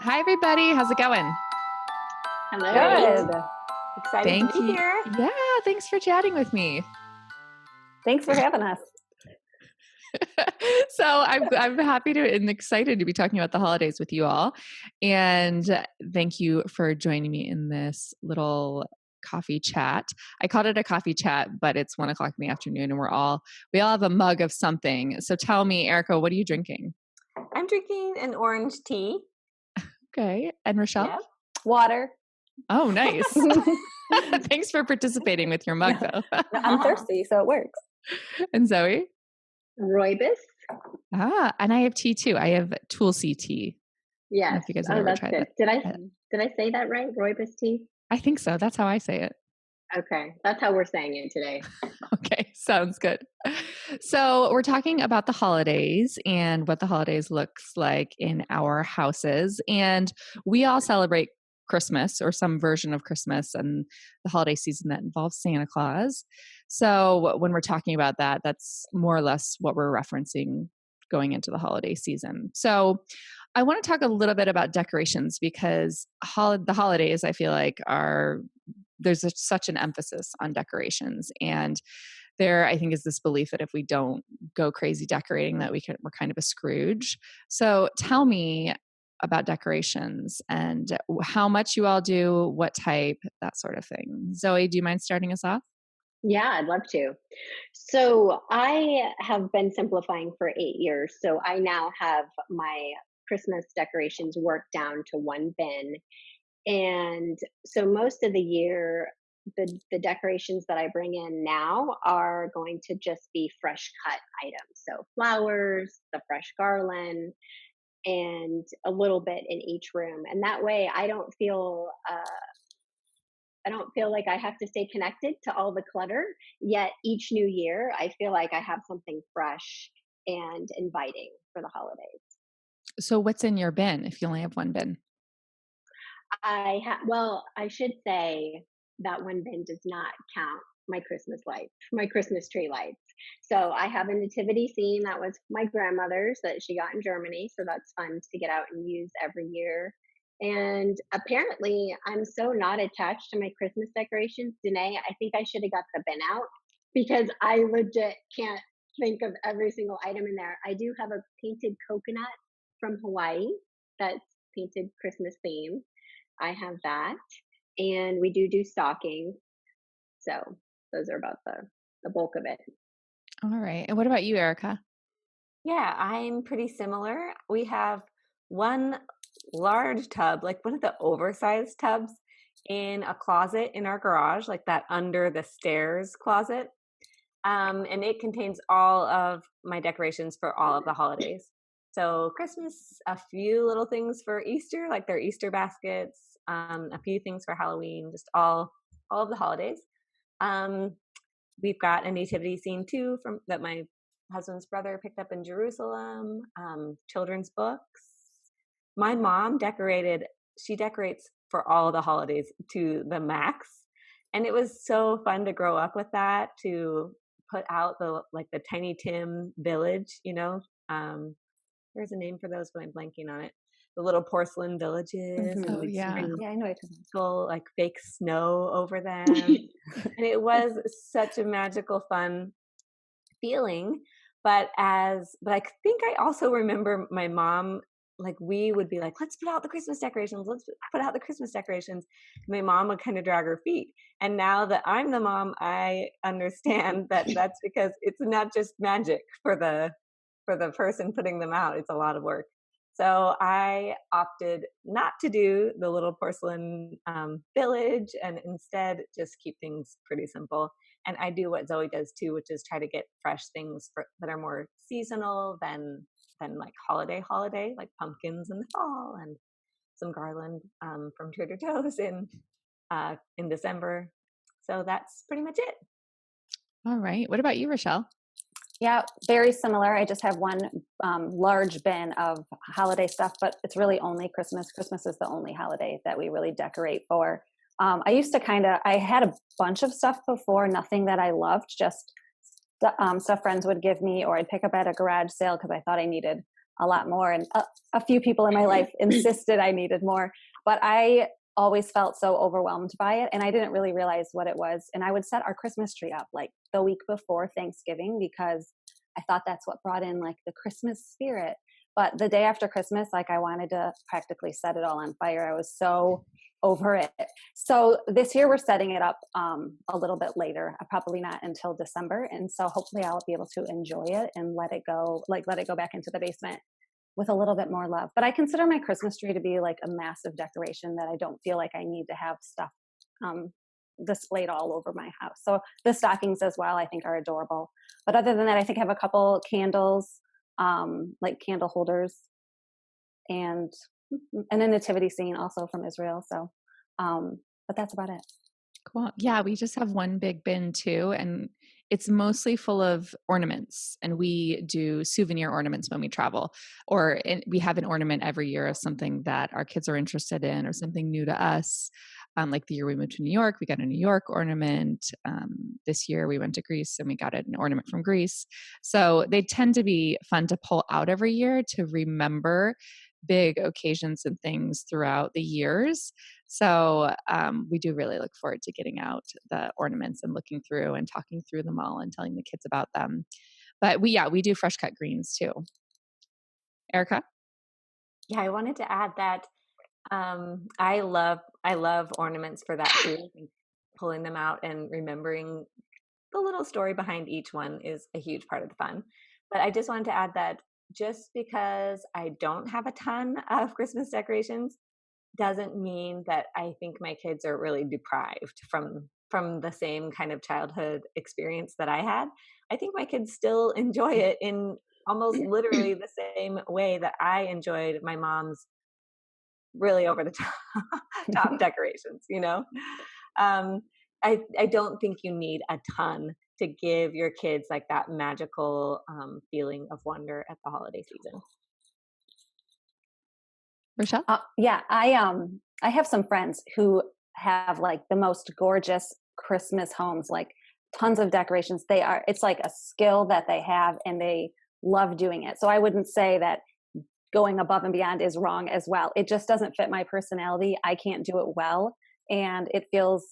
Hi, everybody. How's it going? Hello. Good. Excited Thank to be you. here. Yeah, thanks for chatting with me. Thanks for having us. So I'm happy to and excited to be talking about the holidays with you all. And thank you for joining me in this little coffee chat. I called it a coffee chat, but it's 1:00 in the afternoon and we all have a mug of something. So tell me, Erica, what are you drinking? I'm drinking an orange tea. Okay. And Rachelle? Yep. Water. Oh, nice. Thanks for participating with your mug, though. I'm thirsty, so it works. And Zoe? Rooibos. And I have tea too. I have Tulsi tea. I don't know Yes. if you guys have ever That's tried good. that. Did I say that right? Rooibos tea. I think so. That's how I say it. Okay, that's how we're saying it today. Okay, sounds good. So we're talking about the holidays and what the holidays looks like in our houses. And we all celebrate Christmas or some version of Christmas and the holiday season that involves Santa Claus. So when we're talking about that, that's more or less what we're referencing going into the holiday season. So I want to talk a little bit about decorations because the holidays, I feel like, there's such an emphasis on decorations. And there, I think, is this belief that if we don't go crazy decorating, that we're kind of a Scrooge. So tell me about decorations and how much you all do, what type, that sort of thing. Zoe, do you mind starting us off? Yeah, I'd love to. So I have been simplifying for 8 years. So I now have my Christmas decorations worked down to one bin. And so most of the year, the decorations that I bring in now are going to just be fresh cut items. So flowers, the fresh garland, and a little bit in each room. And that way I don't feel like I have to stay connected to all the clutter. Yet each new year, I feel like I have something fresh and inviting for the holidays. So what's in your bin if you only have one bin? Well, I should say that one bin does not count my Christmas lights, my Christmas tree lights. So I have a nativity scene that was my grandmother's that she got in Germany. So that's fun to get out and use every year. And apparently, I'm so not attached to my Christmas decorations. Danae, I think I should have got the bin out because I legit can't think of every single item in there. I do have a painted coconut from Hawaii that's painted Christmas themed. I have that. And we do stockings. So those are about the bulk of it. All right. And what about you, Erica? Yeah, I'm pretty similar. We have one large tub, like one of the oversized tubs in a closet in our garage, like that under the stairs closet. And it contains all of my decorations for all of the holidays. So Christmas, a few little things for Easter, like their Easter baskets, a few things for Halloween, just all of the holidays. We've got a nativity scene too that my husband's brother picked up in Jerusalem, children's books. My mom she decorates for all the holidays to the max. And it was so fun to grow up with that, to put out the Tiny Tim village, there's a name for those, but I'm blanking on it. The little porcelain villages. Mm-hmm. Oh, yeah. I know. Sprinkle like fake snow over them. And it was such a magical, fun feeling. But I think I also remember my mom, like we would be like, let's put out the Christmas decorations. Let's put out the Christmas decorations. My mom would kind of drag her feet. And now that I'm the mom, I understand that that's because it's not just magic for the person putting them out. It's a lot of work. So I opted not to do the little porcelain village and instead just keep things pretty simple. And I do what Zoe does too, which is try to get fresh things that are more seasonal than like holiday, like pumpkins in the fall and some garland from Trader Joe's in December. So that's pretty much it. All right. What about you, Rachelle? Yeah, very similar. I just have one large bin of holiday stuff, but it's really only Christmas. Christmas is the only holiday that we really decorate for. I used to I had a bunch of stuff before, nothing that I loved, just stuff friends would give me or I'd pick up at a garage sale because I thought I needed a lot more. And a few people in my life insisted I needed more, but I always felt so overwhelmed by it. And I didn't really realize what it was. And I would set our Christmas tree up like the week before Thanksgiving because I thought that's what brought in like the Christmas spirit. But the day after Christmas, like I wanted to practically set it all on fire. I was so over it. So this year we're setting it up a little bit later, probably not until December. And so hopefully I'll be able to enjoy it and let it go back into the basement with a little bit more love. But I consider my Christmas tree to be like a massive decoration that I don't feel like I need to have stuff displayed all over my house. So the stockings as well, I think are adorable. But other than that, I think I have a couple candles, like candle holders, and a nativity scene also from Israel. So, but that's about it. Cool. Yeah, we just have one big bin too, and it's mostly full of ornaments. And we do souvenir ornaments when we travel, or we have an ornament every year of something that our kids are interested in or something new to us. Like the year we moved to New York, we got a New York ornament. This year we went to Greece and we got an ornament from Greece. So they tend to be fun to pull out every year to remember big occasions and things throughout the years. So we do really look forward to getting out the ornaments and looking through and talking through them all and telling the kids about them. But we do fresh cut greens too. Erica? Yeah, I wanted to add that I love ornaments for that too. I think pulling them out and remembering the little story behind each one is a huge part of the fun. But I just wanted to add that just because I don't have a ton of Christmas decorations doesn't mean that I think my kids are really deprived from the same kind of childhood experience that I had. I think my kids still enjoy it in almost literally the same way that I enjoyed my mom's really over the top decorations, you know? I don't think you need a ton to give your kids like that magical feeling of wonder at the holiday season. Rachelle? Yeah, I have some friends who have like the most gorgeous Christmas homes, like tons of decorations. It's like a skill that they have and they love doing it. So I wouldn't say that going above and beyond is wrong as well. It just doesn't fit my personality. I can't do it well. And it feels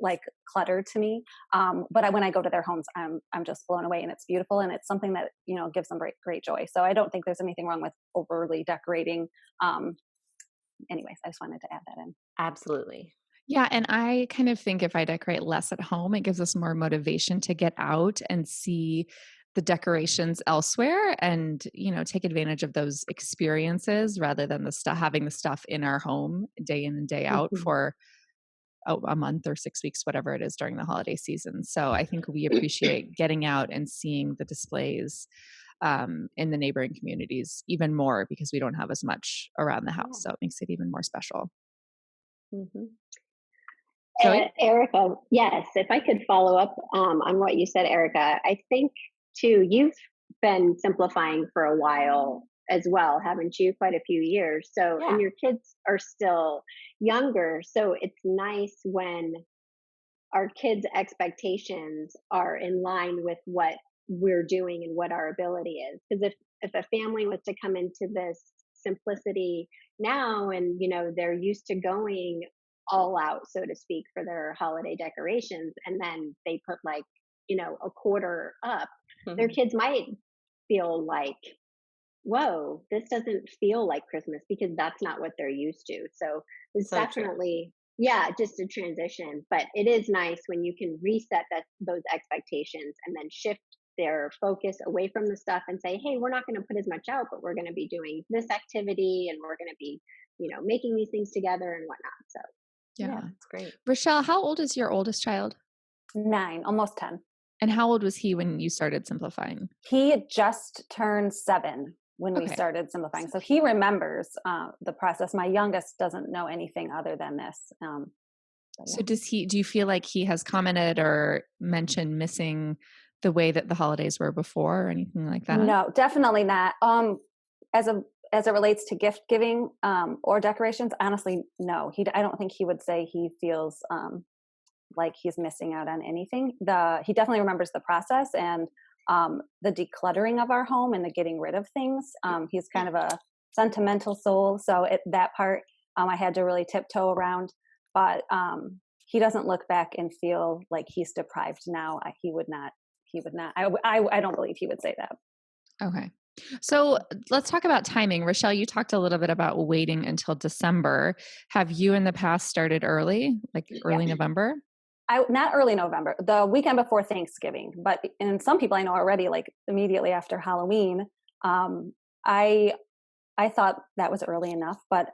like clutter to me. But when I go to their homes, I'm just blown away, and it's beautiful. And it's something that, gives them great, great joy. So I don't think there's anything wrong with overly decorating. Anyways, I just wanted to add that in. Absolutely. Yeah. And I kind of think if I decorate less at home, it gives us more motivation to get out and see the decorations elsewhere and, take advantage of those experiences rather than having the stuff in our home day in and day out for a month or 6 weeks, whatever it is during the holiday season. So I think we appreciate getting out and seeing the displays in the neighboring communities even more because we don't have as much around the house. So it makes it even more special. Mm-hmm. Erica, yes, if I could follow up on what you said, Erica, I think too, you've been simplifying for a while as well, haven't you? Quite a few years. So, and your kids are still younger. So it's nice when our kids' expectations are in line with what we're doing and what our ability is. Because if a family was to come into this simplicity now and, they're used to going all out, so to speak, for their holiday decorations, and then they put like, a quarter up, their kids might feel like, whoa, this doesn't feel like Christmas because that's not what they're used to. So it's definitely, just a transition. But it is nice when you can reset those expectations and then shift their focus away from the stuff and say, hey, we're not going to put as much out, but we're going to be doing this activity and we're going to be, making these things together and whatnot. So yeah, that's great. Rachelle, how old is your oldest child? 9, almost 10. And how old was he when you started simplifying? He had just turned 7 when we started simplifying. So he remembers the process. My youngest doesn't know anything other than this. So do you feel like he has commented or mentioned missing the way that the holidays were before or anything like that? No, definitely not. As it relates to gift giving or decorations, honestly, no. I don't think he would say he feels like he's missing out on anything. He definitely remembers the process, and the decluttering of our home and the getting rid of things. He's kind of a sentimental soul. So that part, I had to really tiptoe around, but he doesn't look back and feel like he's deprived now. He would not, I don't believe he would say that. Okay. So let's talk about timing. Rachelle, you talked a little bit about waiting until December. Have you in the past started early, like early November? Not early November, the weekend before Thanksgiving, but and some people I know already, like immediately after Halloween. I thought that was early enough, but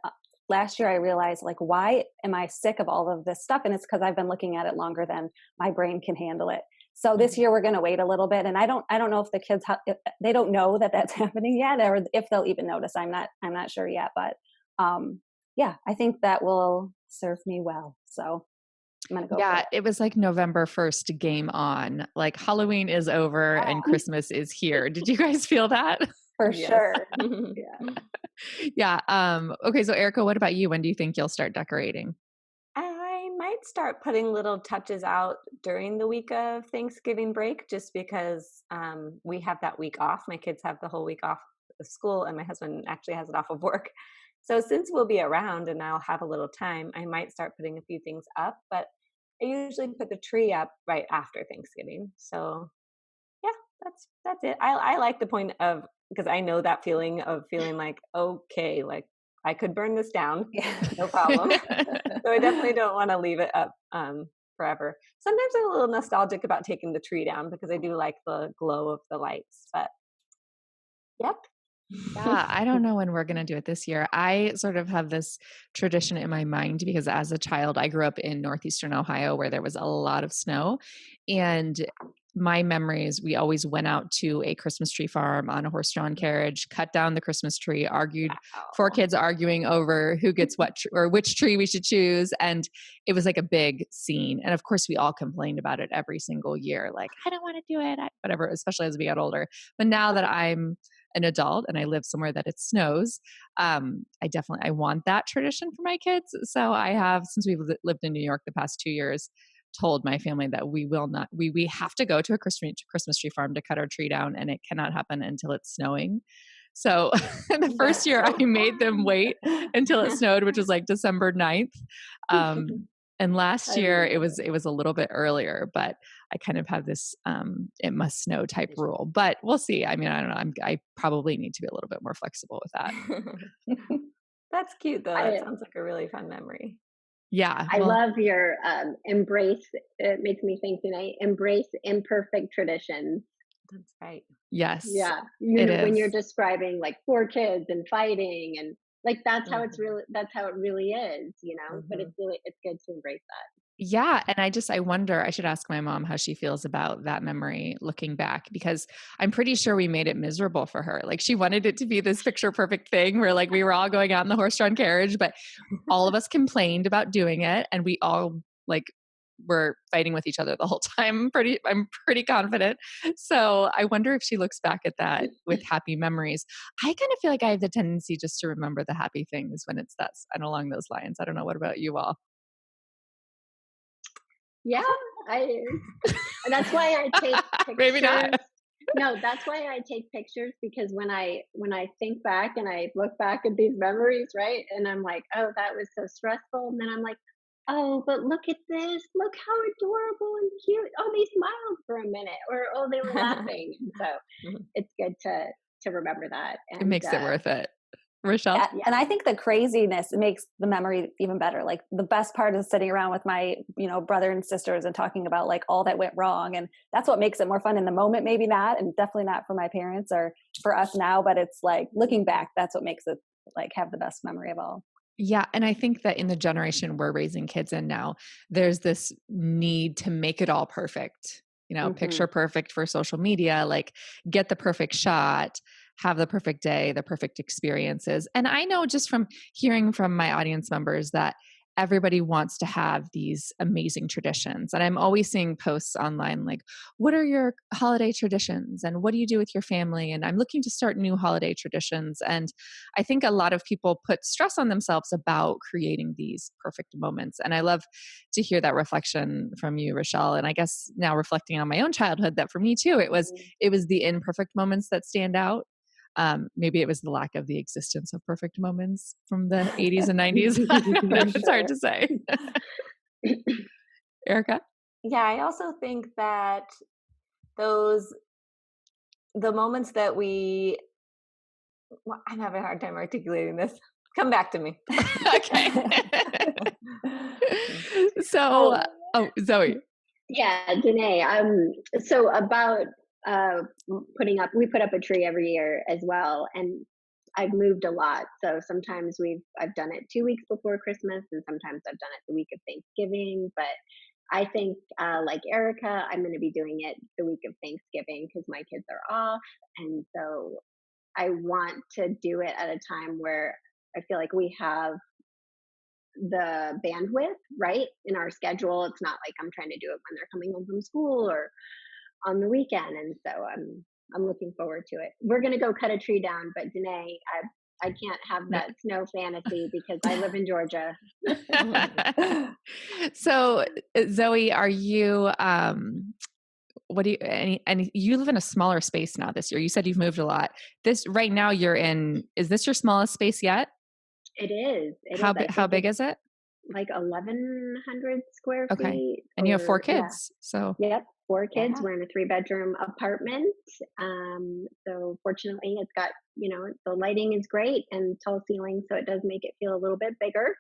last year I realized, like, why am I sick of all of this stuff? And it's because I've been looking at it longer than my brain can handle it. So this year we're going to wait a little bit, and I don't know if the kids if they don't know that that's happening yet, or if they'll even notice. I'm not sure yet, but yeah, I think that will serve me well. So I'm gonna go. Yeah, it was like November 1st, game on. Like Halloween is over and Christmas is here. Did you guys feel that? For sure. Yeah. Okay. So Erica, what about you? When do you think you'll start decorating? I might start putting little touches out during the week of Thanksgiving break, just because we have that week off. My kids have the whole week off of school, and my husband actually has it off of work. So since we'll be around and I'll have a little time, I might start putting a few things up, but I usually put the tree up right after Thanksgiving. So yeah, that's it. I like the point of, because I know that feeling of feeling like, okay, like I could burn this down, no problem. So I definitely don't want to leave it up forever. Sometimes I'm a little nostalgic about taking the tree down because I do like the glow of the lights, but yep. Yeah, I don't know when we're going to do it this year. I sort of have this tradition in my mind because as a child, I grew up in northeastern Ohio where there was a lot of snow. And my memories, we always went out to a Christmas tree farm on a horse-drawn carriage, cut down the Christmas tree, argued, four kids arguing over who gets what or which tree we should choose. And it was like a big scene. And of course, we all complained about it every single year. Like, I don't want to do it, whatever, especially as we got older. But now that I'm an adult and I live somewhere that it snows, I want that tradition for my kids. So I have, since we've lived in New York the past 2 years, told my family that we will not, we have to go to a Christmas tree farm to cut our tree down, and it cannot happen until it's snowing. So the first year I made them wait until it snowed, which was like December 9th. And last year it was a little bit earlier, but I kind of have this it must snow type rule. But we'll see. I mean, I don't know. I probably need to be a little bit more flexible with that. That's cute though. That sounds like a really fun memory. Yeah. I love your embrace. It makes me think tonight. Embrace imperfect traditions. That's right. Yes. Yeah. When you're describing like 4 kids and fighting and like that's how it's really, that's how it really is, you know, but it's good to embrace that. Yeah. And I wonder, I should ask my mom how she feels about that memory looking back, because I'm pretty sure we made it miserable for her. Like she wanted it to be this picture perfect thing where like we were all going out in the horse-drawn carriage, but all of us complained about doing it. And we all like were fighting with each other the whole time. I'm pretty confident. So I wonder if she looks back at that with happy memories. I kind of feel like I have the tendency just to remember the happy things when it's that and along those lines. I don't know. What about you all? Yeah, that's why I take pictures. Maybe not. No, that's why I take pictures, because when I think back and I look back at these memories, right, and I'm like, oh, that was so stressful, and then I'm like, oh, but look at this, look how adorable and cute. Oh, they smiled for a minute, or oh, they were laughing. So it's good to remember that. And, it makes it worth it. Rachelle? Yeah. And I think the craziness makes the memory even better. Like the best part is sitting around with my, brother and sisters and talking about like all that went wrong. And that's what makes it more fun in the moment. Maybe not, and definitely not for my parents or for us now, but it's like looking back, that's what makes it like have the best memory of all. Yeah. And I think that in the generation we're raising kids in now, there's this need to make it all perfect, picture perfect for social media, like get the perfect shot, have the perfect day, the perfect experiences. And I know just from hearing from my audience members that everybody wants to have these amazing traditions. And I'm always seeing posts online like, what are your holiday traditions? And what do you do with your family? And I'm looking to start new holiday traditions. And I think a lot of people put stress on themselves about creating these perfect moments. And I love to hear that reflection from you, Rachelle. And I guess now reflecting on my own childhood, that for me too, it was the imperfect moments that stand out. Maybe it was the lack of the existence of perfect moments from the 80s and 90s. I don't know. It's hard to say. Erica? Yeah, I also think that the moments that I'm having a hard time articulating this. Come back to me. Okay. So, Zoe. Yeah, Danae. So about we put up a tree every year as well, and I've moved a lot. So sometimes I've done it 2 weeks before Christmas, and sometimes I've done it the week of Thanksgiving. But I think, like Erica, I'm going to be doing it the week of Thanksgiving because my kids are off, and so I want to do it at a time where I feel like we have the bandwidth right in our schedule. It's not like I'm trying to do it when they're coming home from school or on the weekend, and so I'm looking forward to it. We're gonna go cut a tree down, but Danae, I can't have that snow fantasy because I live in Georgia. So, Zoe, are you? What do you? And you live in a smaller space now this year. You said you've moved a lot. This right now you're in. Is this your smallest space yet? It is. How big is it? Like 1,100 square feet. And you have 4 kids. Yeah. So yep, 4 kids. We're in a 3-bedroom apartment. So fortunately, it's got the lighting is great and tall ceilings, so it does make it feel a little bit bigger.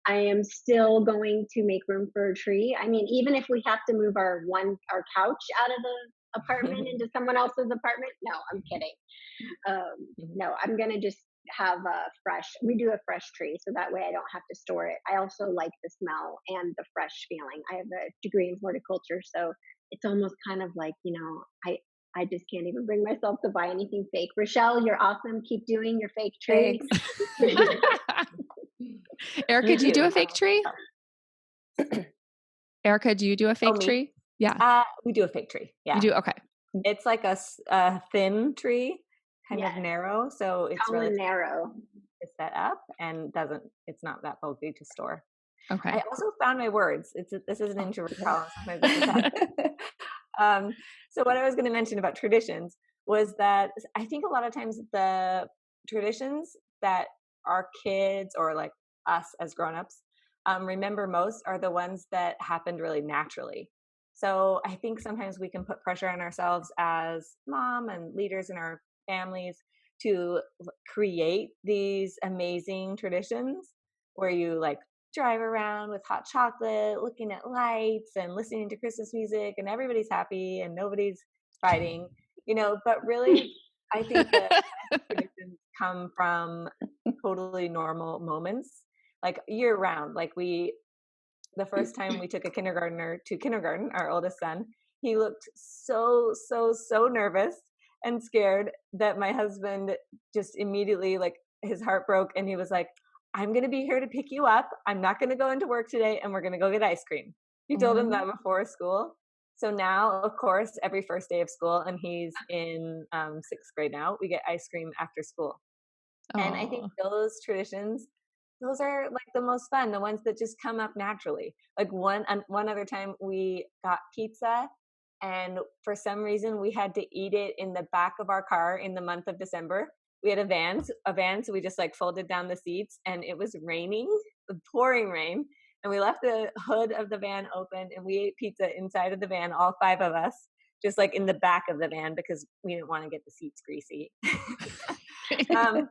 I am still going to make room for a tree. I mean, even if we have to move our couch out of the apartment into someone else's apartment, no, I'm kidding. No, I'm gonna just have we do a fresh tree, so that way I don't have to store it. I also like the smell and the fresh feeling. I have a degree in horticulture, so it's almost kind of like, I just can't even bring myself to buy anything fake. Rachelle, you're awesome. Keep doing your fake tree. Erica, do you do a fake tree? Erica, do you do a fake tree? Yeah. We do a fake tree. Yeah. You do? Okay. It's like a thin tree, kind of narrow. So it's really narrow. It's set up and it's not that bulky to store. Okay. I also found my words. This is an introvert problem. So what I was going to mention about traditions was that I think a lot of times the traditions that our kids or like us as grownups remember most are the ones that happened really naturally. So I think sometimes we can put pressure on ourselves as mom and leaders in our families to create these amazing traditions where you like drive around with hot chocolate, looking at lights and listening to Christmas music, and everybody's happy and nobody's fighting, but really I think that traditions come from totally normal moments, like year round. Like the first time we took a kindergartner to kindergarten, our oldest son, he looked so nervous and scared that my husband just immediately, like, his heart broke, and he was like, I'm going to be here to pick you up. I'm not going to go into work today, and we're going to go get ice cream. He told him that before school. So now, of course, every first day of school, and he's in 6th grade now, we get ice cream after school. Aww. And I think those traditions, those are like the most fun, the ones that just come up naturally. Like one other time we got pizza, and for some reason we had to eat it in the back of our car in the month of December. We had a van, so we just like folded down the seats, and it was raining, pouring rain, and we left the hood of the van open, and we ate pizza inside of the van, all 5 of us, just like in the back of the van because we didn't want to get the seats greasy. And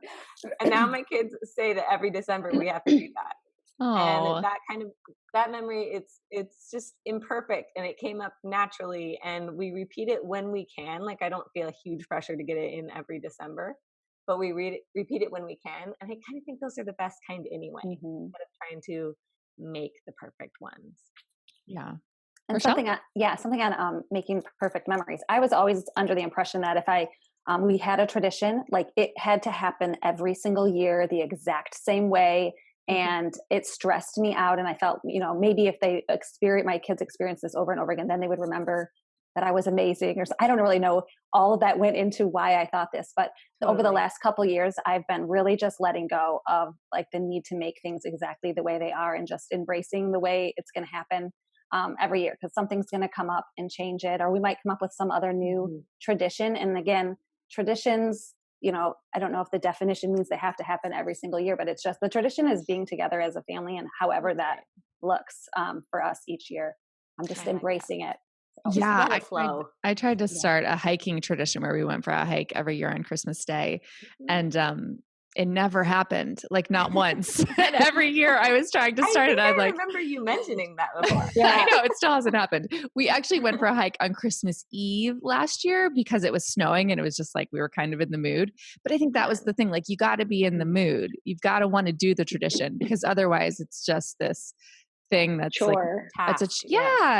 now my kids say that every December we have to do that. Aww. And that memory, it's just imperfect, and it came up naturally, and we repeat it when we can. Like, I don't feel a huge pressure to get it in every December, but we repeat it when we can. And I kind of think those are the best kind anyway, instead of trying to make the perfect ones. Yeah. And something on making perfect memories. I was always under the impression that if we had a tradition, like it had to happen every single year the exact same way. And it stressed me out. And I felt, maybe if my kids experience this over and over again, then they would remember that I was amazing. I don't really know all of that went into why I thought this, but over the last couple of years, I've been really just letting go of like the need to make things exactly the way they are and just embracing the way it's going to happen every year, because something's going to come up and change it, or we might come up with some other new tradition. And again, traditions, I don't know if the definition means they have to happen every single year, but it's just the tradition is being together as a family, and however that looks for us each year. I'm just embracing it. Yeah, I tried to start a hiking tradition where we went for a hike every year on Christmas Day, and it never happened, like not once. And every year I was trying to start it. I remember you mentioning that before. I know, it still hasn't happened. We actually went for a hike on Christmas Eve last year because it was snowing, and it was just like we were kind of in the mood. But I think that was the thing, like you got to be in the mood. You've got to want to do the tradition, because otherwise it's just this thing that's chore. Like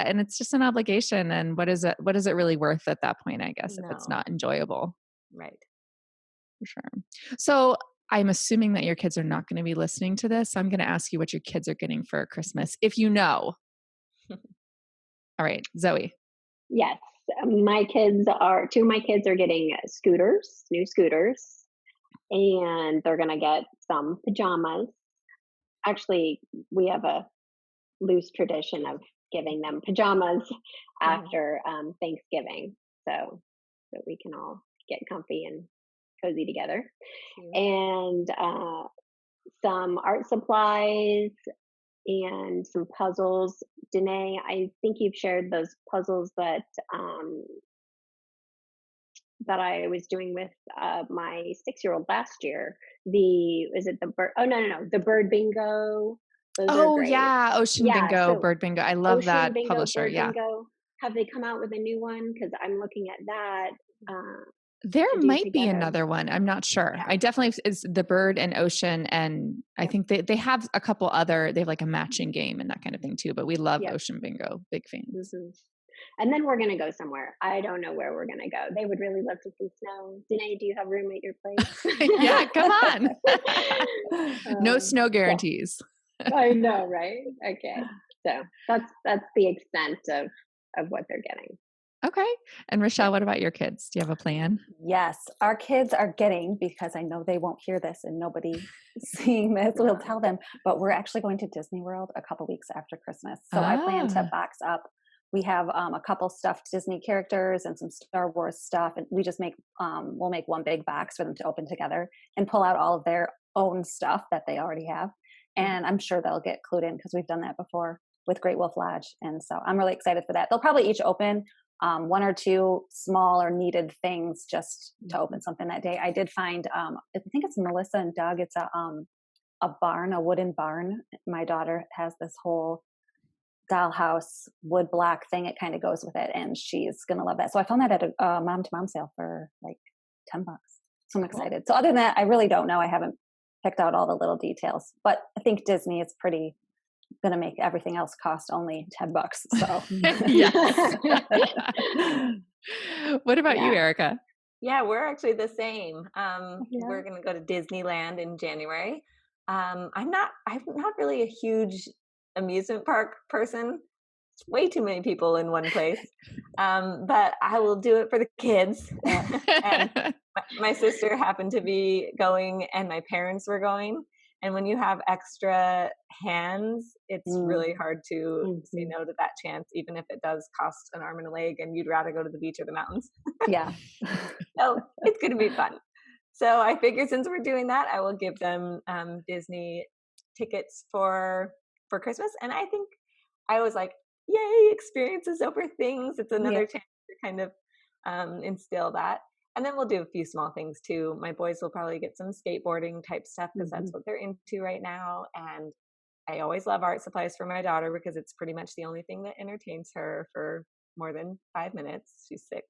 and it's just an obligation. And what is it really worth at that point, I guess, if it's not enjoyable? Right. For sure. So I'm assuming that your kids are not going to be listening to this. So I'm going to ask you what your kids are getting for Christmas, if you know. All right, Zoe. Yes. Two of my kids are getting new scooters, and they're going to get some pajamas. Actually, we have a loose tradition of giving them pajamas after Thanksgiving, so that we can all get comfy and cozy together. And some art supplies and some puzzles. Danae, I think you've shared those puzzles that I was doing with my 6-year-old last year. The bird bingo. Those yeah, Ocean Bingo, Bird Bingo. I love that Bingo, publisher. Bird Bingo. Have they come out with a new one? Because I'm looking at that. There might be another one. I'm not sure. I definitely is the Bird and Ocean, and I think they have a couple other. They have like a matching game and that kind of thing too. But we love Ocean Bingo. Big fans. And then we're gonna go somewhere. I don't know where we're gonna go. They would really love to see snow. Danae, do you have room at your place? Yeah, come on. No snow guarantees. I know, right? Okay, so that's the extent of what they're getting. Okay. And Rachelle, what about your kids? Do you have a plan? Yes, our kids are getting, because I know they won't hear this and nobody seeing this will tell them, but we're actually going to Disney World a couple weeks after Christmas. So I plan to box up. We have a couple stuffed Disney characters and some Star Wars stuff, and we just we'll make one big box for them to open together and pull out all of their own stuff that they already have. And I'm sure they'll get clued in, because we've done that before with Great Wolf Lodge. And so I'm really excited for that. They'll probably each open one or two small or needed things just to open something that day. I did find, I think it's Melissa and Doug. It's a barn, a wooden barn. My daughter has this whole dollhouse wood block thing. It kind of goes with it, and she's going to love that. So I found that at a mom to mom sale for like $10. So I'm excited. So other than that, I really don't know. I haven't picked out all the little details, but I think Disney is pretty going to make everything else cost only $10. So What about you, Erica? Yeah, we're actually the same. We're going to go to Disneyland in January. I'm not really a huge amusement park person. It's way too many people in one place. But I will do it for the kids. And my sister happened to be going, and my parents were going. And when you have extra hands, it's really hard to say no to that chance, even if it does cost an arm and a leg and you'd rather go to the beach or the mountains. Yeah. So it's going to be fun. So I figured since we're doing that, I will give them Disney tickets for Christmas. And I think I was like, yay, experiences over things. It's another chance to kind of instill that. And then we'll do a few small things too. My boys will probably get some skateboarding type stuff, because that's what they're into right now. And I always love art supplies for my daughter, because it's pretty much the only thing that entertains her for more than 5 minutes. She's 6.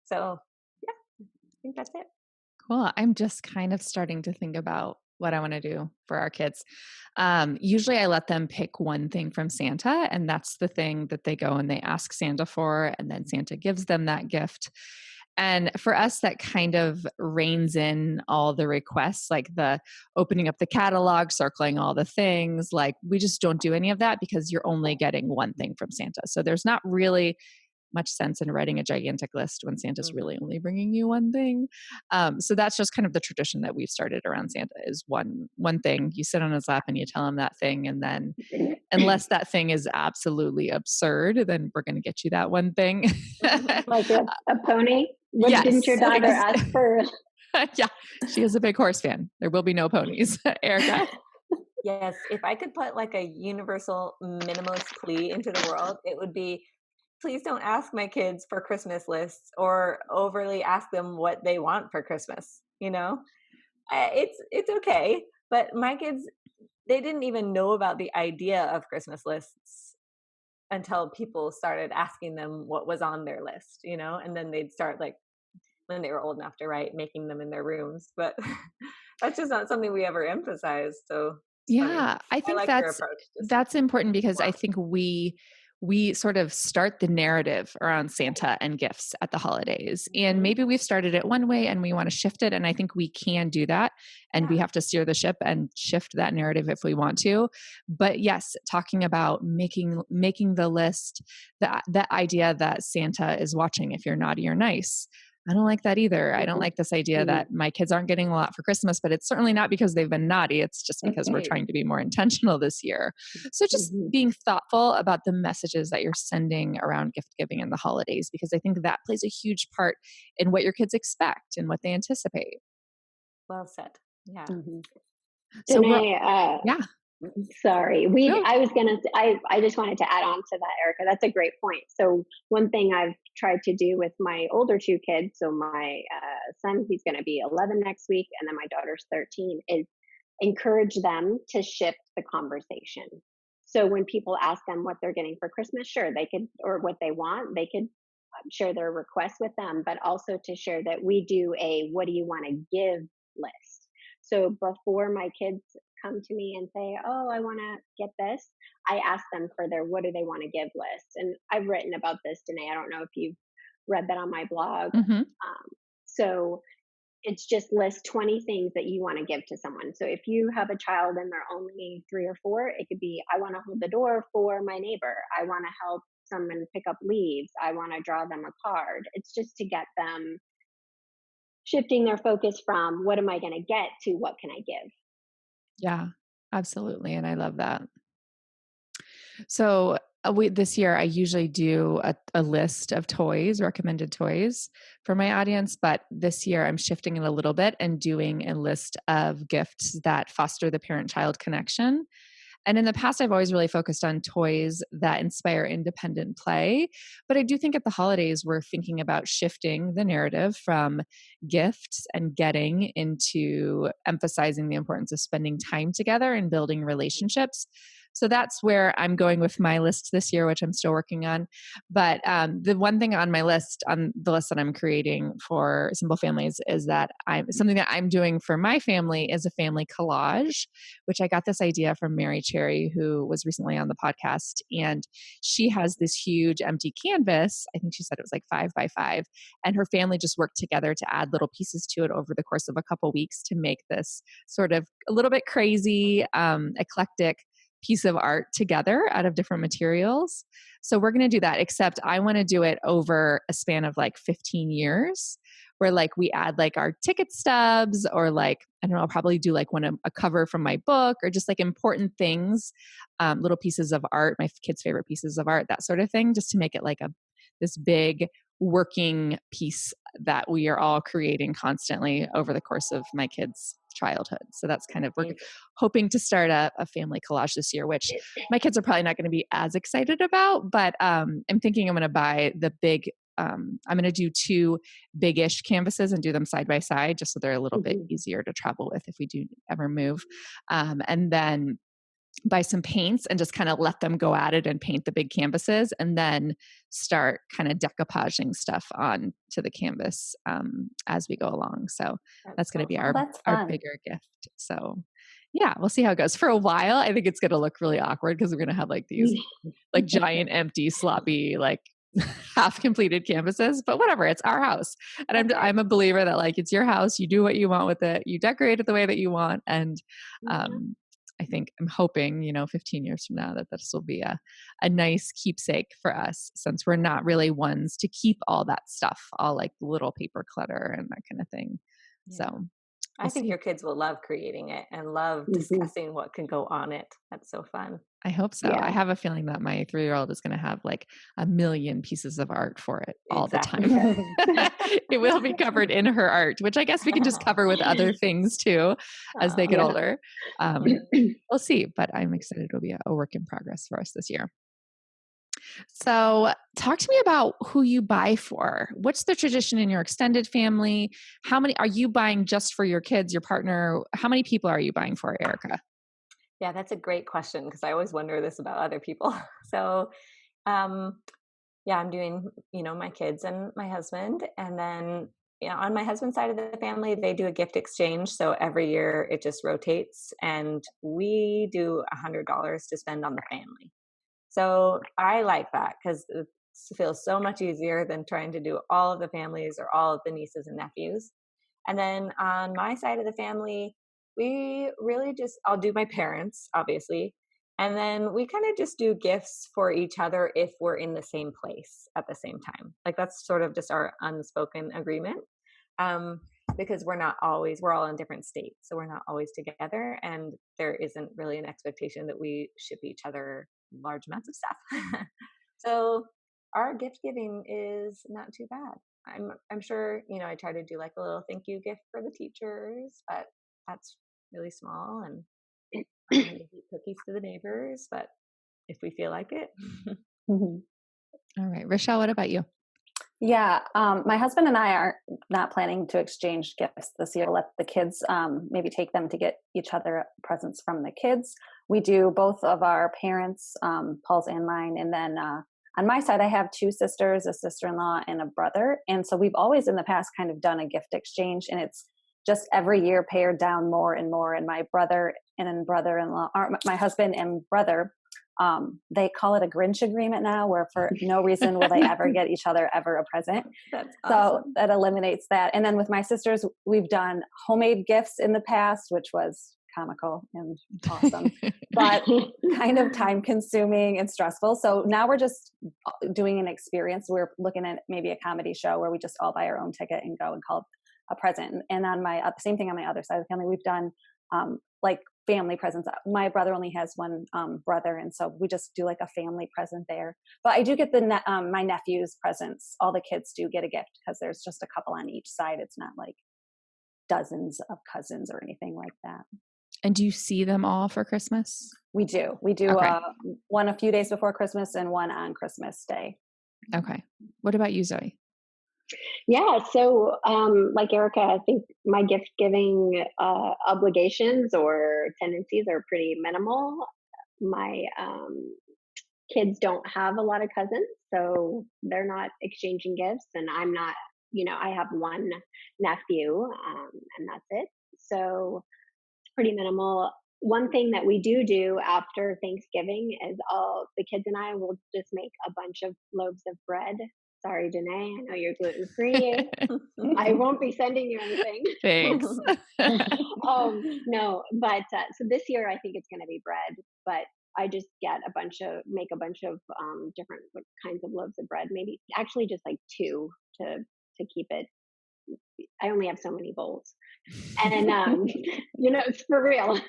So yeah, I think that's it. Cool. I'm just kind of starting to think about what I want to do for our kids. Usually I let them pick one thing from Santa, and that's the thing that they go and they ask Santa for, and then Santa gives them that gift. And for us, that kind of reins in all the requests, like the opening up the catalog, circling all the things. Like we just don't do any of that because you're only getting one thing from Santa. So there's not really much sense in writing a gigantic list when Santa's really only bringing you one thing. So that's just kind of the tradition that we've started around Santa is one thing. You sit on his lap and you tell him that thing. And then unless that thing is absolutely absurd, then we're going to get you that one thing. Like a pony? Yes, Didn't your daughter ask for? Yeah, she is a big horse fan. There will be no ponies. Erica? Yes, if I could put like a universal minimalist plea into the world, it would be, please don't ask my kids for Christmas lists or overly ask them what they want for Christmas. You know, it's okay. But my kids, they didn't even know about the idea of Christmas lists until people started asking them what was on their list, you know, and then they'd start like when they were old enough to write, making them in their rooms. But that's just not something we ever emphasized. So yeah, I I think like your approach. that's important because I think we sort of start the narrative around Santa and gifts at the holidays. And maybe we've started it one way and we want to shift it. And I think we can do that. And we have to steer the ship and shift that narrative if we want to. But yes, talking about making the list, the idea that Santa is watching if you're naughty or nice. I don't like that either. I don't like this idea that my kids aren't getting a lot for Christmas, but it's certainly not because they've been naughty. It's just because we're trying to be more intentional this year. So just being thoughtful about the messages that you're sending around gift giving in the holidays, because I think that plays a huge part in what your kids expect and what they anticipate. Well said. Yeah. So yeah. Sorry. I just wanted to add on to that, Erica. That's a great point. So one thing I've tried to do with my older two kids, so my son, he's going to be 11 next week, and then my daughter's 13, is encourage them to shift the conversation. So when people ask them what they're getting for Christmas, sure, they could, or what they want, they could share their requests with them, but also to share that we do a what do you want to give list. So before my kids come to me and say, oh, I want to get this, I ask them for their what do they want to give list. And I've written about this, Danae. I don't know if you've read that on my blog. So it's just list 20 things that you want to give to someone. So if you have a child and they're only 3 or 4, it could be, I want to hold the door for my neighbor. I want to help someone pick up leaves. I want to draw them a card. It's just to get them shifting their focus from what am I going to get to what can I give? Yeah, absolutely. And I love that. So this year, I usually do a list of toys, recommended toys for my audience. But this year, I'm shifting it a little bit and doing a list of gifts that foster the parent-child connection. And in the past, I've always really focused on toys that inspire independent play. But I do think at the holidays, we're thinking about shifting the narrative from gifts and getting into emphasizing the importance of spending time together and building relationships. So that's where I'm going with my list this year, which I'm still working on. But the one thing on my list, on the list that I'm creating for Simple Families, is that something that I'm doing for my family is a family collage, which I got this idea from Mary Cherry, who was recently on the podcast. And she has this huge empty canvas. I think she said it was like 5 by 5. And her family just worked together to add little pieces to it over the course of a couple weeks to make this sort of a little bit crazy, eclectic piece of art together out of different materials. So we're going to do that, except I want to do it over a span of like 15 years where like we add like our ticket stubs or like, I don't know, I'll probably do like a cover from my book or just like important things, little pieces of art, my kids' favorite pieces of art, that sort of thing, just to make it like this big working piece that we are all creating constantly over the course of my kids' childhood. So that's kind of, we're hoping to start a family collage this year, which my kids are probably not going to be as excited about, but I'm thinking I'm going to buy the big, I'm going to do 2 big-ish canvases and do them side by side just so they're a little bit easier to travel with if we do ever move. And then buy some paints and just kind of let them go at it and paint the big canvases and then start kind of decoupaging stuff on to the canvas as we go along. So that's going to be our bigger gift. So yeah, we'll see how it goes. For a while, I think it's going to look really awkward because we're going to have like these like giant, empty, sloppy, like half completed canvases, but whatever, it's our house. And I'm a believer that like, it's your house, you do what you want with it, you decorate it the way that you want. And, I'm hoping, 15 years from now that this will be a nice keepsake for us, since we're not really ones to keep all that stuff, all like little paper clutter and that kind of thing. Yeah. So I think your kids will love creating it and love discussing what can go on it. That's so fun. I hope so. Yeah. I have a feeling that my 3-year-old is going to have like 1 million pieces of art for it all the time. It will be covered in her art, which I guess we can just cover with other things too as they get older. We'll see, but I'm excited. It'll be a work in progress for us this year. So talk to me about who you buy for. What's the tradition in your extended family? How many are you buying just for your kids, your partner? How many people are you buying for, Erica? Yeah, that's a great question because I always wonder this about other people. So, I'm doing, my kids and my husband. And then, on my husband's side of the family, they do a gift exchange. So every year it just rotates and we do $100 to spend on the family. So I like that because it feels so much easier than trying to do all of the families or all of the nieces and nephews. And then on my side of the family, we really I'll do my parents, obviously. And then we kind of just do gifts for each other if we're in the same place at the same time. Like that's sort of just our unspoken agreement. Because we're all in different states. So we're not always together. And there isn't really an expectation that we ship each other large amounts of stuff. So our gift giving is not too bad. I'm sure, I try to do like a little thank you gift for the teachers, but that's really small, and maybe cookies to the neighbors, but if we feel like it. All right. Rachelle, what about you? Yeah, my husband and I are not planning to exchange gifts this year. Let the kids maybe take them to get each other presents from the kids. We do both of our parents, Paul's and mine. And then on my side, I have 2 sisters, a sister-in-law and a brother. And so we've always in the past kind of done a gift exchange, and it's just every year pared down more and more. And my brother and brother-in-law, or my husband and brother, they call it a Grinch agreement now, where for no reason will they ever get each other ever a present. That's awesome. So that eliminates that. And then with my sisters, we've done homemade gifts in the past, which was comical and awesome, but kind of time consuming and stressful. So now we're just doing an experience. We're looking at maybe a comedy show where we just all buy our own ticket and go and call it a present. And on my same thing on my other side of the family, we've done like family presents. My brother only has one brother, and so we just do like a family present there. But I do get my nephew's presents. All the kids do get a gift because there's just a couple on each side. It's not like dozens of cousins or anything like that. And do you see them all for Christmas? We do. We do okay. One a few days before Christmas and one on Christmas Day. Okay. What about you, Zoe? Yeah, so like Erica, I think my gift giving obligations or tendencies are pretty minimal. My kids don't have a lot of cousins, so they're not exchanging gifts, and I'm not, I have one nephew, and that's it. So it's pretty minimal. One thing that we do after Thanksgiving is all the kids and I will just make a bunch of loaves of bread. Sorry, Danae, I know you're gluten-free. I won't be sending you anything. Thanks. No, but so this year I think it's going to be bread, but I just make a bunch of different kinds of loaves of bread, maybe actually just like 2 to keep it. I only have so many bowls. And, it's for real.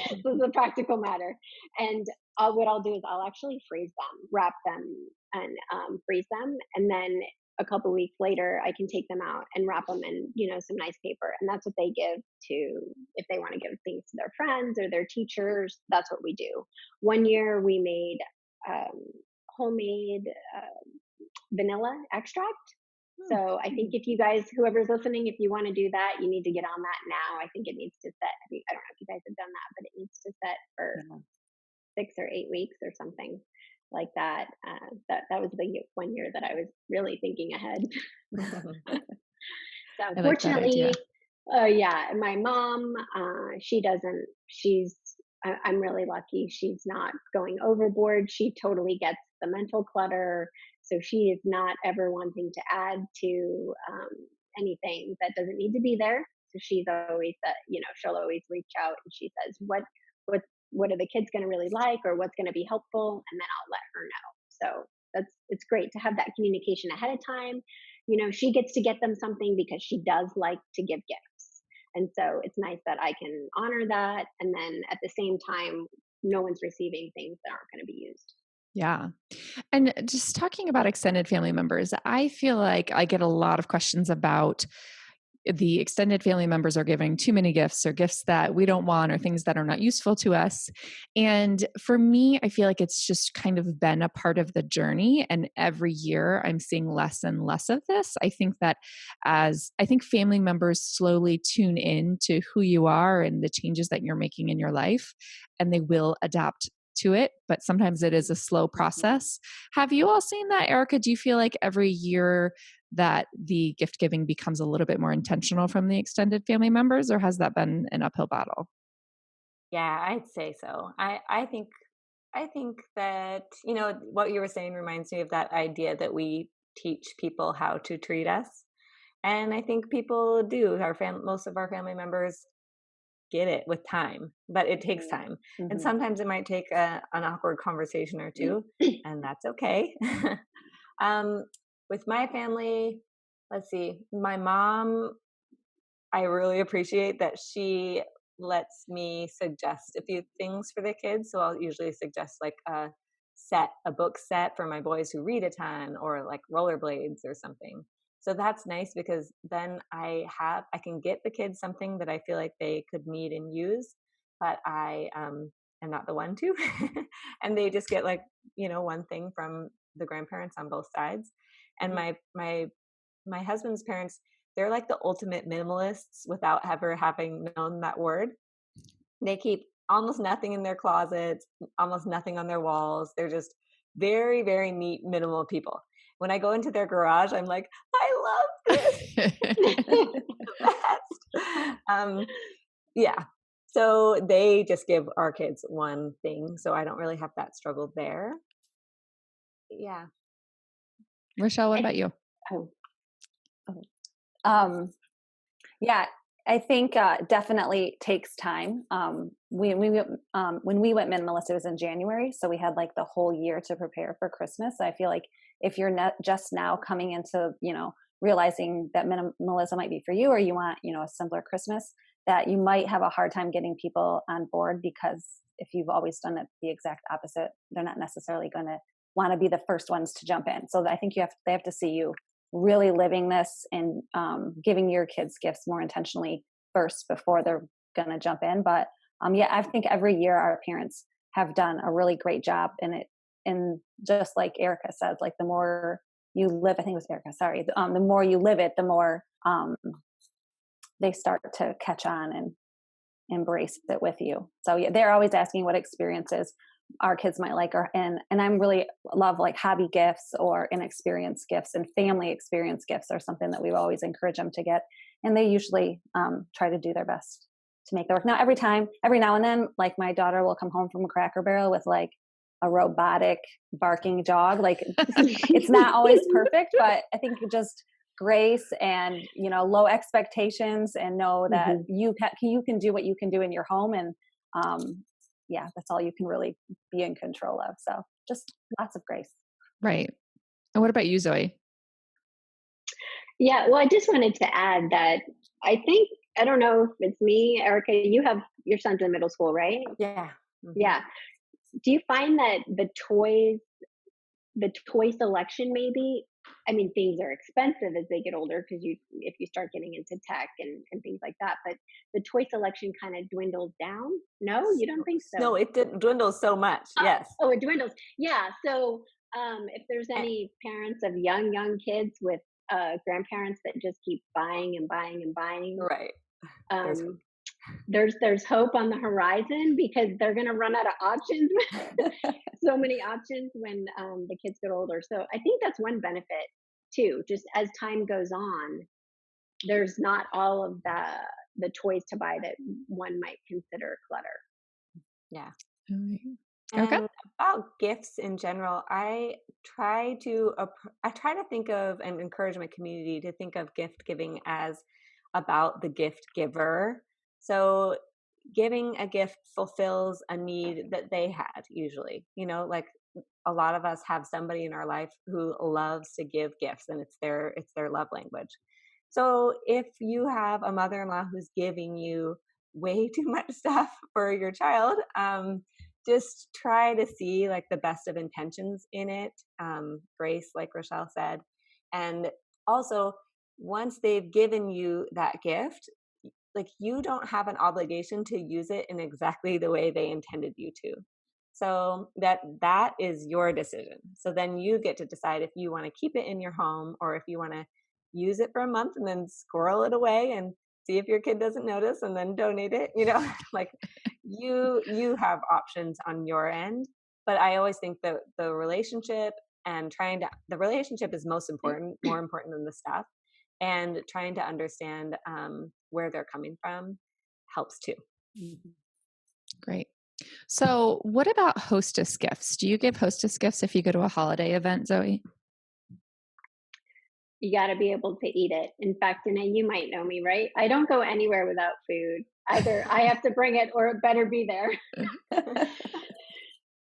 This is a practical matter. And what I'll do is I'll actually freeze them, wrap them and freeze them. And then a couple weeks later, I can take them out and wrap them in, some nice paper. And that's what they give to, if they want to give things to their friends or their teachers, that's what we do. One year we made homemade vanilla extract. So I think if you guys, whoever's listening, if you want to do that, you need to get on that now. I think it needs to set, I don't know if you guys have done that, but it needs to set for 6 or 8 weeks or something like that. That was the 1 year that I was really thinking ahead. So fortunately, my mom, I'm really lucky. She's not going overboard. She totally gets the mental clutter. So she is not ever wanting to add to anything that doesn't need to be there. So she's always that, she'll always reach out and she says, what, what are the kids going to really like, or what's going to be helpful? And then I'll let her know. So it's great to have that communication ahead of time. She gets to get them something because she does like to give gifts. And so it's nice that I can honor that. And then at the same time, no one's receiving things that aren't going to be used. Yeah. And just talking about extended family members, I feel like I get a lot of questions about the extended family members are giving too many gifts, or gifts that we don't want, or things that are not useful to us. And for me, I feel like it's just kind of been a part of the journey. And every year I'm seeing less and less of this. I think that I think family members slowly tune in to who you are and the changes that you're making in your life, and they will adapt to it, but sometimes it is a slow process. Have you all seen that, Erica? Do you feel like every year that the gift giving becomes a little bit more intentional from the extended family members, or has that been an uphill battle? Yeah, I'd say so. I think that, what you were saying reminds me of that idea that we teach people how to treat us. And I think people do. Most of our family members get it with time, but it takes time. And sometimes it might take an awkward conversation or two, and that's okay. With my family, let's see, my mom, I really appreciate that she lets me suggest a few things for the kids. So I'll usually suggest like a book set for my boys who read a ton, or like rollerblades or something. So that's nice, because then I can get the kids something that I feel like they could need and use, but I am not the one to. And they just get like, one thing from the grandparents on both sides. And my husband's parents, they're like the ultimate minimalists without ever having known that word. They keep almost nothing in their closets, almost nothing on their walls. They're just very, very neat, minimal people. When I go into their garage, I'm like, I love this. Best. Yeah. So they just give our kids one thing. So I don't really have that struggle there. Yeah. Rachelle, what about you? Yeah, I think definitely takes time. When we went minimalist, it was in January, so we had like the whole year to prepare for Christmas. I feel like if you're not just now coming into realizing that minimalism might be for you, or you want a simpler Christmas, that you might have a hard time getting people on board, because if you've always done it the exact opposite, they're not necessarily going to want to be the first ones to jump in. So I think they have to see you really living this and giving your kids gifts more intentionally first before they're going to jump in. But yeah, I think every year our parents have done a really great job in it. And just like Erica said, like the more you live, I think it was Erica, sorry, the more you live it, the more they start to catch on and embrace it with you. So yeah, they're always asking what experiences our kids might like, and I'm really love like hobby gifts or inexperience gifts, and family experience gifts are something that we always encourage them to get. And they usually try to do their best to make that work. Now, every now and then, like my daughter will come home from a Cracker Barrel with like a robotic barking dog. Like it's not always perfect, but I think just grace and low expectations, and know that you can do what you can do in your home, and yeah, that's all you can really be in control of. So just lots of grace. Right. And what about you, Zoe? Yeah, well, I just wanted to add that I don't know if it's me, Erica, you have your son's in middle school, right? Yeah. Yeah. Do you find that the toy selection, maybe, things are expensive as they get older, because if you start getting into tech and things like that, but the toy selection kind of dwindles down? No, you don't think so? No, it dwindles so much. Yes. Oh, it dwindles. Yeah. So if there's any parents of young kids with grandparents that just keep buying and buying and buying, right. There's hope on the horizon, because they're going to run out of options. So many options when the kids get older. So I think that's one benefit too. Just as time goes on, there's not all of the toys to buy that one might consider clutter. Yeah. Okay. And about gifts in general, I try to think of and encourage my community to think of gift giving as about the gift giver. So giving a gift fulfills a need that they had usually. Like a lot of us have somebody in our life who loves to give gifts, and it's their love language. So if you have a mother-in-law who's giving you way too much stuff for your child, just try to see like the best of intentions in it. Grace, like Rachelle said. And also, once they've given you that gift, like you don't have an obligation to use it in exactly the way they intended you to. So that is your decision. So then you get to decide if you want to keep it in your home or if you want to use it for a month and then squirrel it away and see if your kid doesn't notice and then donate it. Like you have options on your end. But I always think that the relationship and the relationship is most important, more important than the stuff. And trying to understand where they're coming from helps too. Great. So, what about hostess gifts? Do you give hostess gifts if you go to a holiday event, Zoe? You got to be able to eat it. In fact, Danae, you might know me, right? I don't go anywhere without food. Either I have to bring it or it better be there.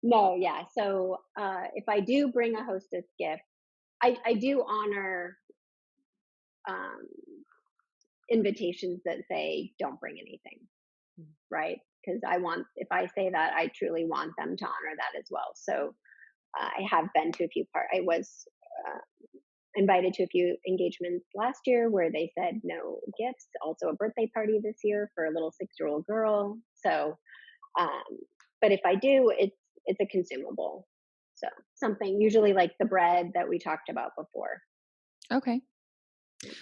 No, yeah. So if I do bring a hostess gift, I do honor um, invitations that say don't bring anything, right? Because if I say that, I truly want them to honor that as well. So I have been to a few I was invited to a few engagements last year where they said no gifts. Also, a birthday party this year for a little 6-year-old girl. So, but if I do, it's a consumable. So something usually like the bread that we talked about before. Okay.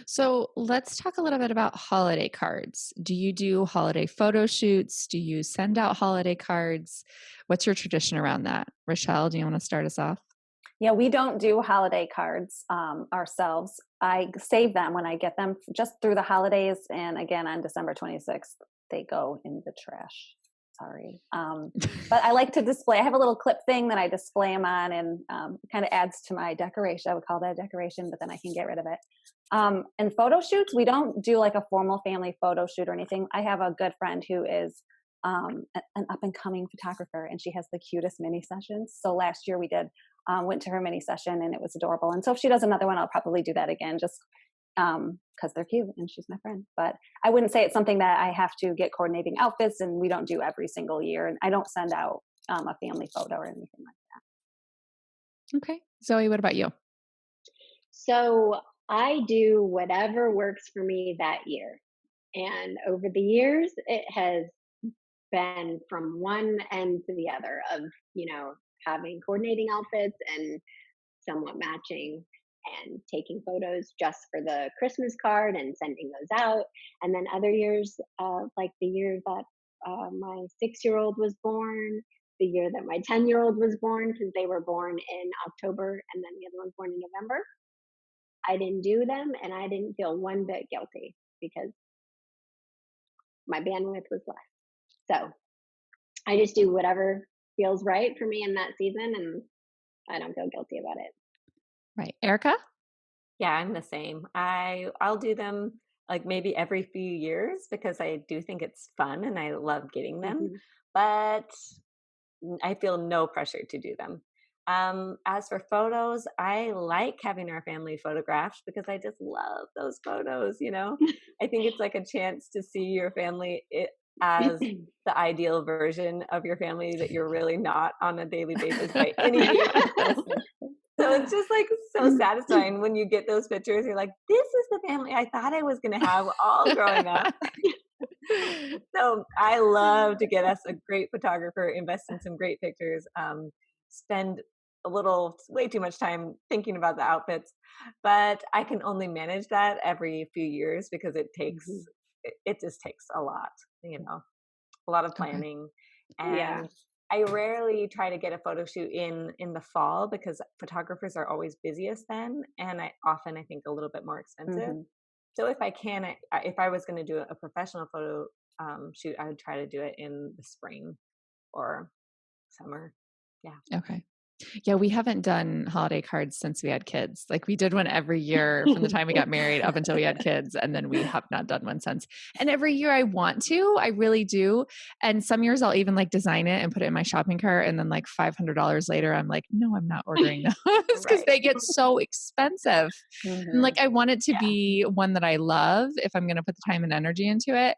So let's talk a little bit about holiday cards. Do you do holiday photo shoots? Do you send out holiday cards? What's your tradition around that? Rachelle, do you want to start us off? Yeah, we don't do holiday cards ourselves. I save them when I get them just through the holidays. And again, on December 26th, they go in the trash. Sorry. But I like to display. I have a little clip thing that I display them on and kind of adds to my decoration. I would call that a decoration, but then I can get rid of it. And photo shoots, we don't do like a formal family photo shoot or anything. I have a good friend who is an up and coming photographer, and she has the cutest mini sessions. So last year we went to her mini session and it was adorable. And so if she does another one, I'll probably do that again just because they're cute and she's my friend. But I wouldn't say it's something that I have to get coordinating outfits, and we don't do every single year. And I don't send out a family photo or anything like that. Okay. Zoe, what about you? So I do whatever works for me that year. And over the years, it has been from one end to the other of, having coordinating outfits and somewhat matching and taking photos just for the Christmas card and sending those out. And then other years, like the year that my 6-year-old was born, the year that my 10-year-old was born, because they were born in October and then the other one born in November, I didn't do them and I didn't feel one bit guilty because my bandwidth was less. So I just do whatever feels right for me in that season, and I don't feel guilty about it. Right. Erica? Yeah, I'm the same. I'll do them like maybe every few years because I do think it's fun and I love getting them. Mm-hmm. But I feel no pressure to do them. As for photos, I like having our family photographed because I just love those photos. I think it's like a chance to see your family as the ideal version of your family that you're really not on a daily basis by any means. So it's just like so satisfying when you get those pictures. You're like, this is the family I thought I was going to have all growing up. So I love to get us a great photographer, invest in some great pictures, spend way too much time thinking about the outfits, but I can only manage that every few years because it just takes a lot, a lot of planning. And Yeah. I rarely try to get a photo shoot in the fall because photographers are always busiest then, and I think a little bit more expensive. Mm-hmm. So if I can, if I was going to do a professional photo shoot, I would try to do it in the spring or summer. Okay. Yeah, we haven't done holiday cards since we had kids. Like we did one every year from the time we got married up until we had kids. And then we have not done one since. And every year I want to, I really do. And some years I'll even like design it and put it in my shopping cart. And then like $500 later, I'm like, no, I'm not ordering those because they get so expensive. And like, I want it to be one that I love if I'm going to put the time and energy into it.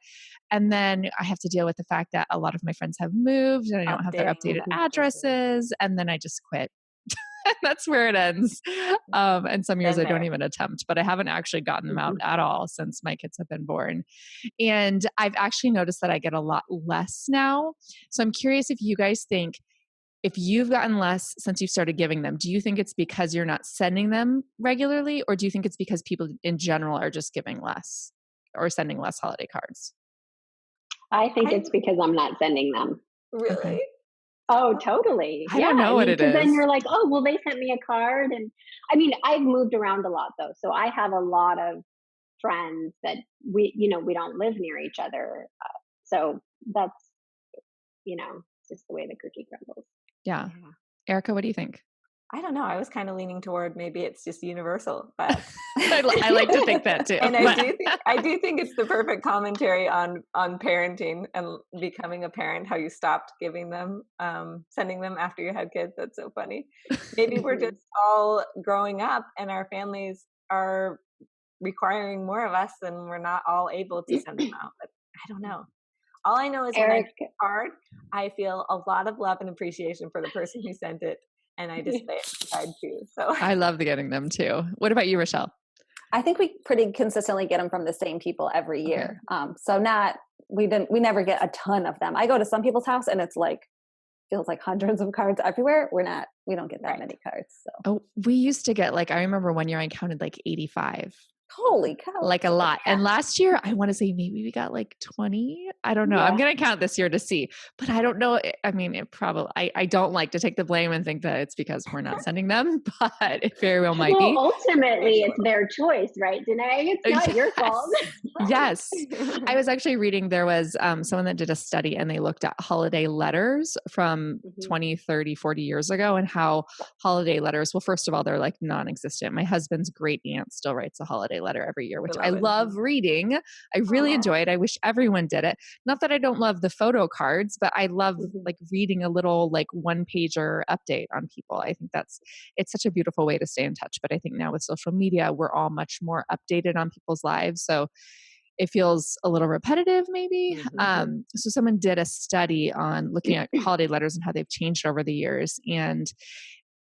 And then I have to deal with the fact that a lot of my friends have moved and I don't have their updated addresses. And then I just quit. That's where it ends. And some years I don't even attempt, but I haven't actually gotten them out at all since my kids have been born. And I've actually noticed that I get a lot less now. So I'm curious if you guys think, if you've gotten less since you started giving them, do you think it's because you're not sending them regularly? Or do you think it's because people in general are just giving less or sending less holiday cards? I think it's because I'm not sending them. Really? Okay. Oh, totally. I don't know what it is. Then you're like, oh, well, they sent me a card. And I mean, I've moved around a lot though. So I have a lot of friends that we don't live near each other. So that's, just the way the cookie crumbles. Yeah. Erica, what do you think? I don't know. I was kind of leaning toward maybe it's just universal, but I like to think that too. And I do think it's the perfect commentary on parenting and becoming a parent, how you stopped giving them, sending them after you had kids. That's so funny. Maybe we're just all growing up and our families are requiring more of us and we're not all able to send them out. But I don't know. All I know is when I get a card, I feel a lot of love and appreciation for the person who sent it. And I display it inside too. So I love getting them too. What about you, Rachelle? I think we pretty consistently get them from the same people every year. We never get a ton of them. I go to some people's house and it's like, feels like hundreds of cards everywhere. We don't get that many cards. So. Oh, we used to get I remember one year I counted 85. Holy cow. Like a lot. And last year, I want to say maybe we got 20. I don't know. I'm going to count this year to see, but I don't know. I mean, it probably, I don't like to take the blame and think that it's because we're not sending them, but it very well might be. Ultimately, it's their choice, right, Danae? It's not your fault. Yes. I was actually reading, there was someone that did a study and they looked at holiday letters from 20, 30, 40 years ago and how holiday letters, well, first of all, they're non-existent. My husband's great aunt still writes a holiday letter every year, which I love reading. I really enjoy it. I wish everyone did it. Not that I don't love the photo cards, but I love reading a little one pager update on people. I think it's such a beautiful way to stay in touch. But I think now with social media, we're all much more updated on people's lives. So it feels a little repetitive maybe. So someone did a study on looking at holiday letters and how they've changed over the years. And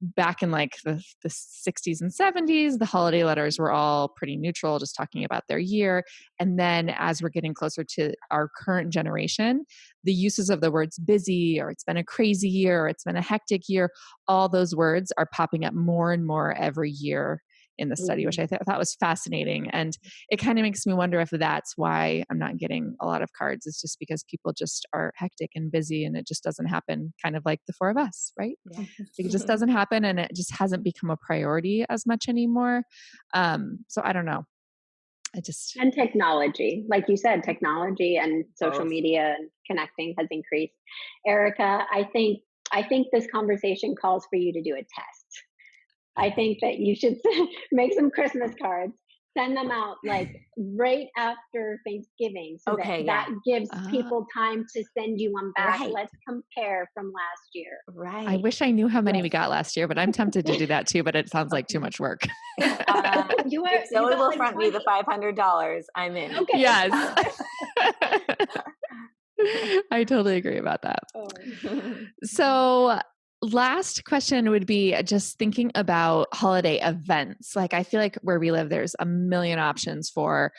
back in the 60s and 70s, the holiday letters were all pretty neutral, just talking about their year. And then as we're getting closer to our current generation, the uses of the words busy, or it's been a crazy year, or it's been a hectic year, all those words are popping up more and more every year in the study, which I thought was fascinating. And it kind of makes me wonder if that's why I'm not getting a lot of cards. It's just because people just are hectic and busy and it just doesn't happen, kind of like the four of us, right? Yeah. It just doesn't happen and it just hasn't become a priority as much anymore. So I don't know. And technology, like you said, technology and social media and connecting has increased. Erica, I think this conversation calls for you to do a test. I think that you should make some Christmas cards, send them out right after Thanksgiving so that gives people time to send you one back. Right. Let's compare from last year. Right. I wish I knew how many we got last year, but I'm tempted to do that too, but it sounds like too much work. Zoe will front me the $500. I'm in. Okay. Yes. I totally agree about that. So last question would be just thinking about holiday events. I feel like where we live, there's a million options for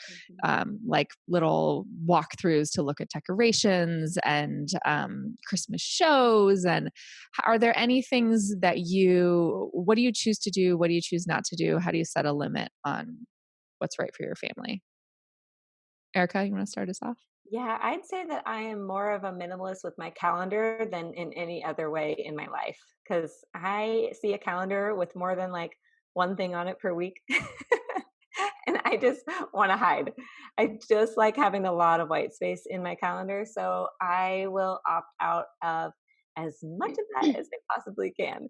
little walkthroughs to look at decorations and Christmas shows. And are there any things that what do you choose to do? What do you choose not to do? How do you set a limit on what's right for your family? Erica, you want to start us off? Yeah, I'd say that I am more of a minimalist with my calendar than in any other way in my life, because I see a calendar with more than one thing on it per week. And I just want to hide. I just like having a lot of white space in my calendar. So I will opt out of as much of that as they possibly can.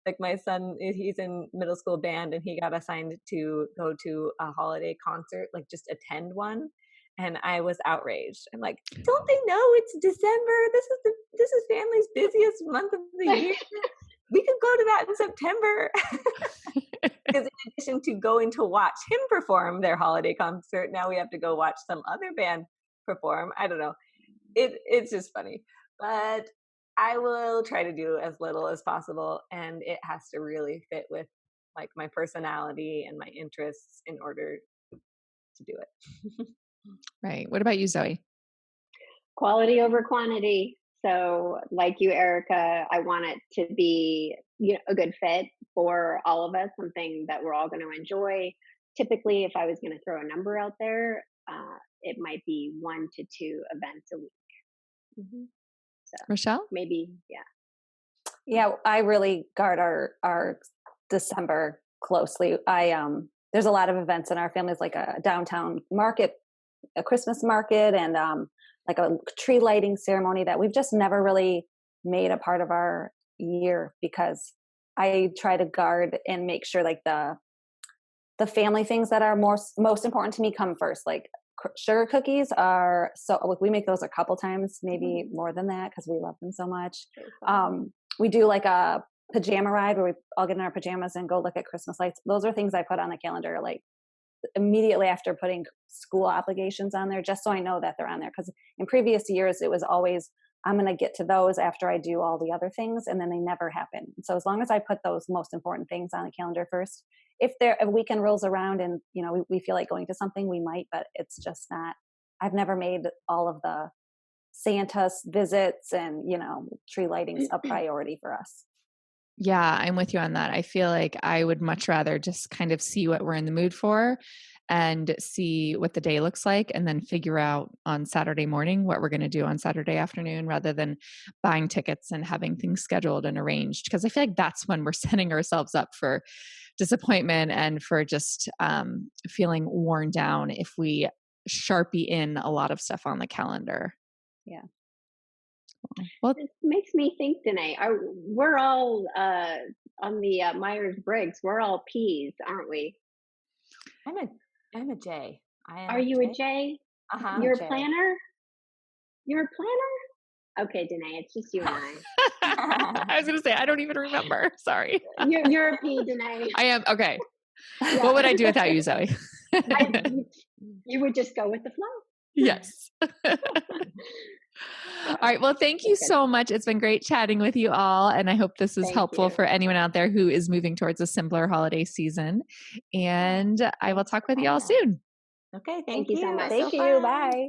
Like my son, he's in middle school band and he got assigned to go to a holiday concert, like just attend one. And I was outraged. I'm like, don't they know it's December? This is family's busiest month of the year. We could go to that in September. Because in addition to going to watch him perform their holiday concert, now we have to go watch some other band perform. I don't know. It's just funny. But I will try to do as little as possible, and it has to really fit with like my personality and my interests in order to do it. Right. What about you, Zoe? Quality over quantity. So like you, Erica, I want it to be, a good fit for all of us, something that we're all going to enjoy. Typically, if I was going to throw a number out there, it might be 1 to 2 events a week. Mm-hmm. So Rachelle? Maybe, Yeah, I really guard our December closely. There's a lot of events in our families, like a downtown market, a Christmas market, and like a tree lighting ceremony that we've just never really made a part of our year, because I try to guard and make sure like the family things that are most important to me come first. Like sugar cookies are we make those a couple times, maybe more than that, because we love them so much. We do like a pajama ride where we all get in our pajamas and go look at Christmas lights. Those are things I put on the calendar like immediately after putting school obligations on there, just so I know that they're on there. Because in previous years, it was always, I'm going to get to those after I do all the other things, and then they never happen. So as long as I put those most important things on the calendar first, if a weekend rolls around and we feel like going to something, we might, but it's just not. I've never made all of the Santa's visits and tree lighting's a priority for us. Yeah, I'm with you on that. I feel like I would much rather just kind of see what we're in the mood for and see what the day looks like, and then figure out on Saturday morning what we're going to do on Saturday afternoon, rather than buying tickets and having things scheduled and arranged. Because I feel like that's when we're setting ourselves up for disappointment and for just feeling worn down if we Sharpie in a lot of stuff on the calendar. Yeah. Well, it makes me think, Danae, we're all on the Myers-Briggs. We're all P's, aren't we? I'm a J. Are you a J? Uh-huh. You're a planner? You're a planner? Okay, Danae, it's just you and I. I was going to say, I don't even remember. Sorry. You're a P, Danae. I am. Okay. Yeah. What would I do without you, Zoe? You would just go with the flow. Yes. All right. Well, thank you so much. It's been great chatting with you all. And I hope this is helpful for anyone out there who is moving towards a simpler holiday season. And I will talk with you all soon. Okay. Thank you so much. Thank you. Bye.